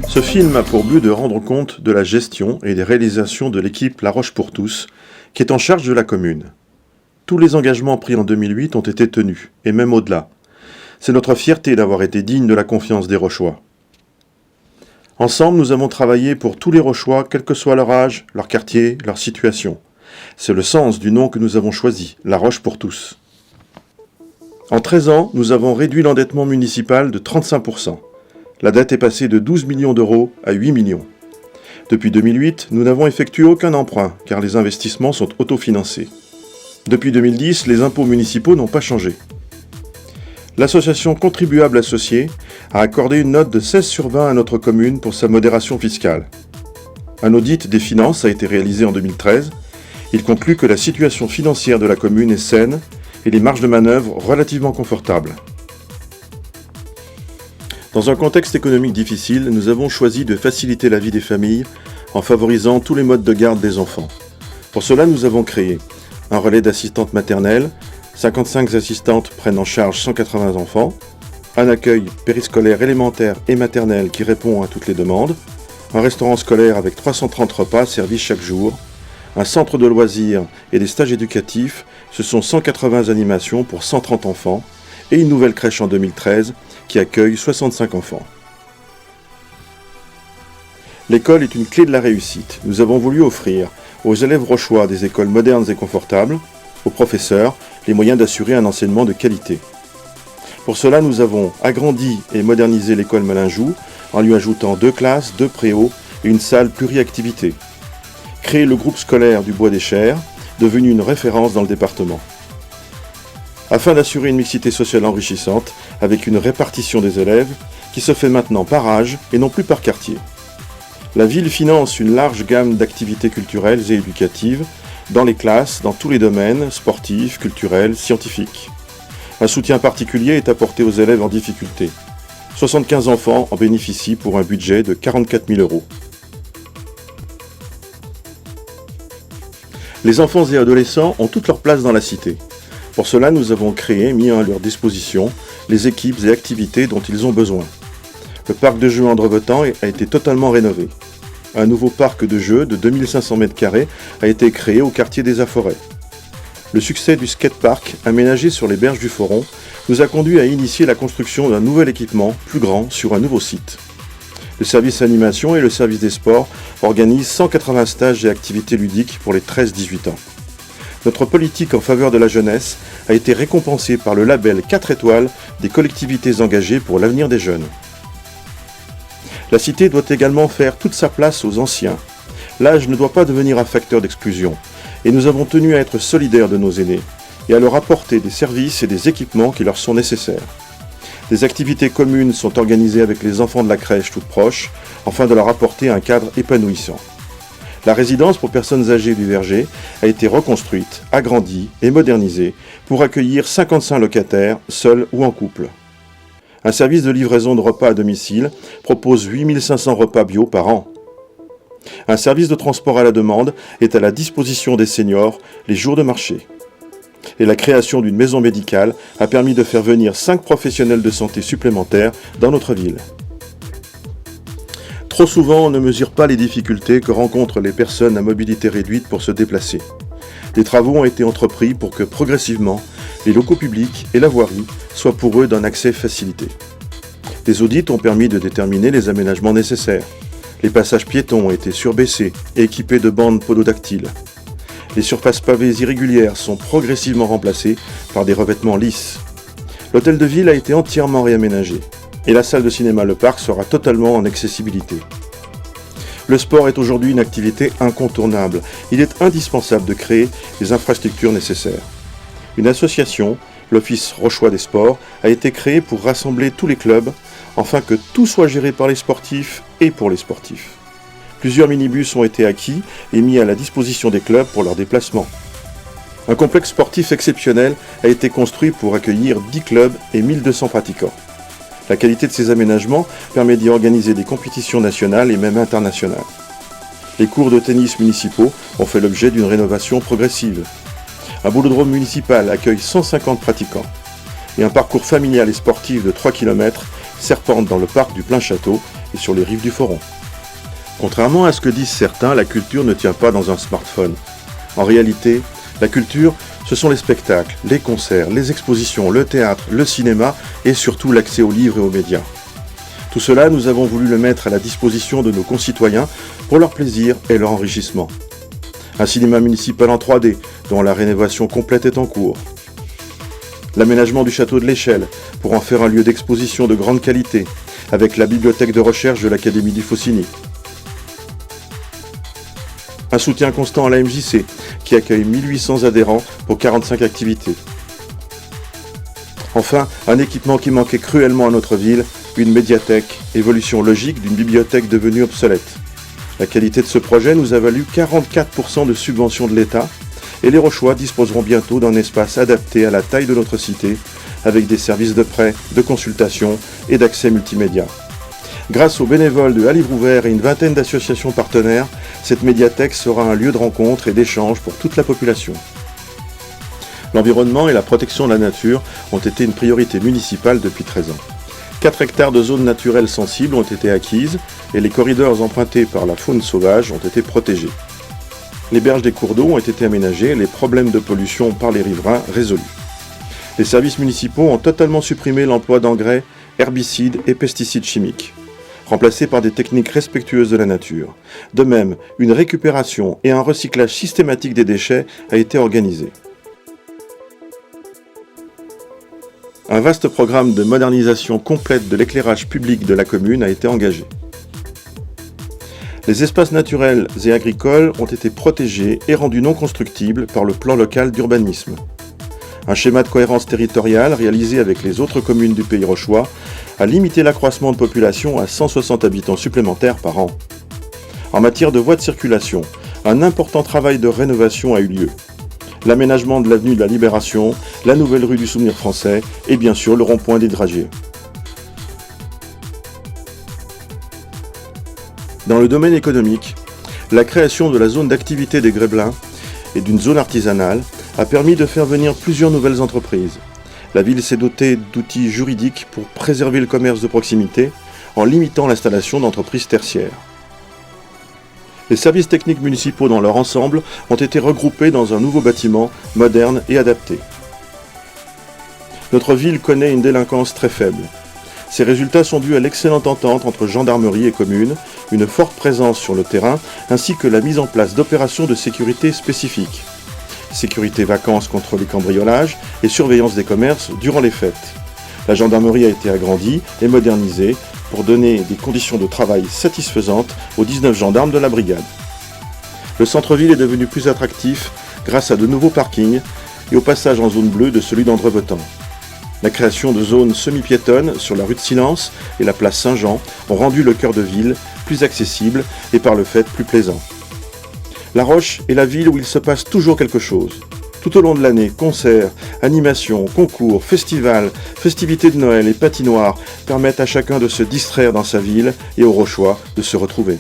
Ce film a pour but de rendre compte de la gestion et des réalisations de l'équipe La Roche pour tous, qui est en charge de la commune. Tous les engagements pris en 2008 ont été tenus, et même au-delà. C'est notre fierté d'avoir été digne de la confiance des Rochois. Ensemble, nous avons travaillé pour tous les Rochois, quel que soit leur âge, leur quartier, leur situation. C'est le sens du nom que nous avons choisi, La Roche pour tous. En 13 ans, nous avons réduit l'endettement municipal de 35%. La dette est passée de 12 millions d'euros à 8 millions. Depuis 2008, nous n'avons effectué aucun emprunt, car les investissements sont autofinancés. Depuis 2010, les impôts municipaux n'ont pas changé. L'association Contribuables Associés a accordé une note de 16 sur 20 à notre commune pour sa modération fiscale. Un audit des finances a été réalisé en 2013. Il conclut que la situation financière de la commune est saine et les marges de manœuvre relativement confortables. Dans un contexte économique difficile, nous avons choisi de faciliter la vie des familles en favorisant tous les modes de garde des enfants. Pour cela, nous avons créé un relais d'assistantes maternelles, 55 assistantes prennent en charge 180 enfants, un accueil périscolaire élémentaire et maternel qui répond à toutes les demandes, un restaurant scolaire avec 330 repas servis chaque jour, un centre de loisirs et des stages éducatifs, ce sont 180 animations pour 130 enfants, et une nouvelle crèche en 2013 qui accueille 65 enfants. L'école est une clé de la réussite. Nous avons voulu offrir aux élèves rochois des écoles modernes et confortables, aux professeurs, les moyens d'assurer un enseignement de qualité. Pour cela, nous avons agrandi et modernisé l'école Malinjou en lui ajoutant 2 classes, 2 préaux et une salle pluriactivité. Créé le groupe scolaire du Bois des Chers, devenu une référence dans le département. Afin d'assurer une mixité sociale enrichissante, avec une répartition des élèves qui se fait maintenant par âge et non plus par quartier. La ville finance une large gamme d'activités culturelles et éducatives dans les classes, dans tous les domaines, sportifs, culturels, scientifiques. Un soutien particulier est apporté aux élèves en difficulté. 75 enfants en bénéficient pour un budget de 44 000 €. Les enfants et adolescents ont toute leur place dans la cité. Pour cela, nous avons créé et mis à leur disposition les équipes et activités dont ils ont besoin. Le parc de jeux Andrevetan a été totalement rénové. Un nouveau parc de jeux de 2500 m² a été créé au quartier des Aforets. Le succès du skatepark, aménagé sur les berges du Foron, nous a conduit à initier la construction d'un nouvel équipement plus grand sur un nouveau site. Le service animation et le service des sports organisent 180 stages et activités ludiques pour les 13-18 ans. Notre politique en faveur de la jeunesse a été récompensée par le label 4 étoiles des collectivités engagées pour l'avenir des jeunes. La cité doit également faire toute sa place aux anciens. L'âge ne doit pas devenir un facteur d'exclusion, et nous avons tenu à être solidaires de nos aînés et à leur apporter des services et des équipements qui leur sont nécessaires. Des activités communes sont organisées avec les enfants de la crèche toute proche, afin de leur apporter un cadre épanouissant. La résidence pour personnes âgées du Verger a été reconstruite, agrandie et modernisée pour accueillir 55 locataires, seuls ou en couple. Un service de livraison de repas à domicile propose 8500 repas bio par an. Un service de transport à la demande est à la disposition des seniors les jours de marché. Et la création d'une maison médicale a permis de faire venir 5 professionnels de santé supplémentaires dans notre ville. Trop souvent, on ne mesure pas les difficultés que rencontrent les personnes à mobilité réduite pour se déplacer. Des travaux ont été entrepris pour que, progressivement, les locaux publics et la voirie soient pour eux d'un accès facilité. Des audits ont permis de déterminer les aménagements nécessaires. Les passages piétons ont été surbaissés et équipés de bandes pododactyles. Les surfaces pavées irrégulières sont progressivement remplacées par des revêtements lisses. L'hôtel de ville a été entièrement réaménagé. Et la salle de cinéma Le Parc sera totalement en accessibilité. Le sport est aujourd'hui une activité incontournable. Il est indispensable de créer les infrastructures nécessaires. Une association, l'Office Rochois des Sports, a été créée pour rassembler tous les clubs, afin que tout soit géré par les sportifs et pour les sportifs. Plusieurs minibus ont été acquis et mis à la disposition des clubs pour leurs déplacements. Un complexe sportif exceptionnel a été construit pour accueillir 10 clubs et 1200 pratiquants. La qualité de ces aménagements permet d'y organiser des compétitions nationales et même internationales. Les cours de tennis municipaux ont fait l'objet d'une rénovation progressive. Un boulodrome municipal accueille 150 pratiquants. Et un parcours familial et sportif de 3 km serpente dans le parc du Plein Château et sur les rives du Foron. Contrairement à ce que disent certains, la culture ne tient pas dans un smartphone. En réalité, la culture, ce sont les spectacles, les concerts, les expositions, le théâtre, le cinéma et surtout l'accès aux livres et aux médias. Tout cela, nous avons voulu le mettre à la disposition de nos concitoyens pour leur plaisir et leur enrichissement. Un cinéma municipal en 3D, dont la rénovation complète est en cours. L'aménagement du château de l'Échelle, pour en faire un lieu d'exposition de grande qualité, avec la bibliothèque de recherche de l'Académie du Faucigny. Un soutien constant à la MJC, qui accueille 1800 adhérents pour 45 activités. Enfin, un équipement qui manquait cruellement à notre ville, une médiathèque, évolution logique d'une bibliothèque devenue obsolète. La qualité de ce projet nous a valu 44% de subvention de l'État, et les Rochois disposeront bientôt d'un espace adapté à la taille de notre cité, avec des services de prêt, de consultation et d'accès multimédia. Grâce aux bénévoles de À Livre Ouvert et une vingtaine d'associations partenaires, cette médiathèque sera un lieu de rencontre et d'échange pour toute la population. L'environnement et la protection de la nature ont été une priorité municipale depuis 13 ans. 4 hectares de zones naturelles sensibles ont été acquises et les corridors empruntés par la faune sauvage ont été protégés. Les berges des cours d'eau ont été aménagées et les problèmes de pollution par les riverains résolus. Les services municipaux ont totalement supprimé l'emploi d'engrais, herbicides et pesticides chimiques, remplacés par des techniques respectueuses de la nature. De même, une récupération et un recyclage systématique des déchets a été organisé. Un vaste programme de modernisation complète de l'éclairage public de la commune a été engagé. Les espaces naturels et agricoles ont été protégés et rendus non constructibles par le plan local d'urbanisme. Un schéma de cohérence territoriale réalisé avec les autres communes du Pays Rochois a limité l'accroissement de population à 160 habitants supplémentaires par an. En matière de voies de circulation, un important travail de rénovation a eu lieu. L'aménagement de l'avenue de la Libération, la nouvelle rue du Souvenir français et bien sûr le rond-point des Dragiers. Dans le domaine économique, la création de la zone d'activité des Grébelins et d'une zone artisanale a permis de faire venir plusieurs nouvelles entreprises. La ville s'est dotée d'outils juridiques pour préserver le commerce de proximité en limitant l'installation d'entreprises tertiaires. Les services techniques municipaux dans leur ensemble ont été regroupés dans un nouveau bâtiment moderne et adapté. Notre ville connaît une délinquance très faible. Ces résultats sont dus à l'excellente entente entre gendarmerie et commune, une forte présence sur le terrain, ainsi que la mise en place d'opérations de sécurité spécifiques. Sécurité vacances contre les cambriolages et surveillance des commerces durant les fêtes. La gendarmerie a été agrandie et modernisée pour donner des conditions de travail satisfaisantes aux 19 gendarmes de la brigade. Le centre-ville est devenu plus attractif grâce à de nouveaux parkings et au passage en zone bleue de celui d'Andrevetan. La création de zones semi-piétonnes sur la rue de Silence et la place Saint-Jean ont rendu le cœur de ville plus accessible et par le fait plus plaisant. La Roche est la ville où il se passe toujours quelque chose. Tout au long de l'année, concerts, animations, concours, festivals, festivités de Noël et patinoires permettent à chacun de se distraire dans sa ville et aux Rochois de se retrouver.